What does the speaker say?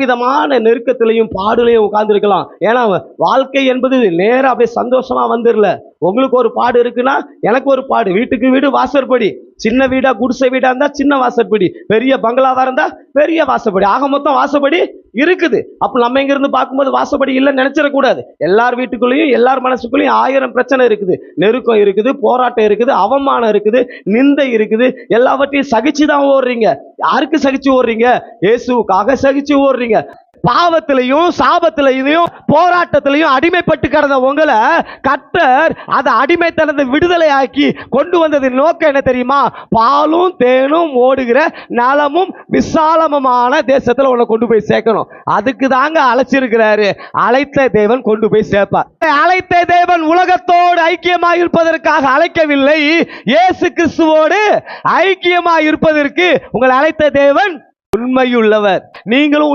விதமான நெருக்கத்திலையும் பாடுலையும் உட்கார்ந்து இருக்கலாம். ஏன்னா வாழ்க்கை என்பது நேரம் அப்படியே சந்தோஷமா வந்துடல. உங்களுக்கு ஒரு பாடு இருக்குன்னா எனக்கு ஒரு பாடு. வீட்டுக்கு வீடு வாசற்படி. சின்ன வீடா குடிசை வீடா இருந்தா சின்ன வாசற்படி, பெரிய பங்களாவா இருந்தா பெரிய வாசப்படி. ஆக மொத்தம் வாசப்படி இருக்குது. அப்ப நம்ம இங்க இருந்து பார்க்கும்போது வாசப்படி இல்லைன்னு நினைச்சிடக்கூடாது. எல்லார் வீட்டுக்குள்ளேயும் எல்லார் மனசுக்குள்ளேயும் 1000 பிரச்சனை இருக்குது. நெருக்கம் இருக்குது, போராட்டம் இருக்குது, அவமானம் இருக்குது, நிந்தை இருக்குது. எல்லாவற்றையும் சகிச்சுதான் ஓடுறீங்க. யாருக்கு சகிச்சு ஓடுறீங்க? இயேசுவுக்காக சகிச்சு ஓடுறீங்க. பாவத்திலையும் சாபத்திலையும் போராட்டத்திலையும் அடிமைப்பட்டு கிடந்த உங்களை கர்த்தர் அதை அடிமைத்தனத்தை விடுதலை ஆக்கி கொண்டு வந்ததின் நோக்கம் என்ன தெரியுமா? பாலும் தேனும் ஓடுகிற நலமும் விசாலமுமான தேசத்துல உன்னை கொண்டு போய் சேர்க்கணும். அதுக்கு தாங்க அழைச்சிருக்கிறாரு. அழைத்த தேவன் கொண்டு போய் சேர்ப்பார். அழைத்த தேவன் உலகத்தோடு ஐக்கியமாக இருப்பதற்காக அழைக்கவில்லை. இயேசு கிறிஸ்துவோடு ஐக்கியமாக இருப்பதற்கு உங்களை அழைத்த தேவன் உண்மையுள்ளவர். நீங்களும்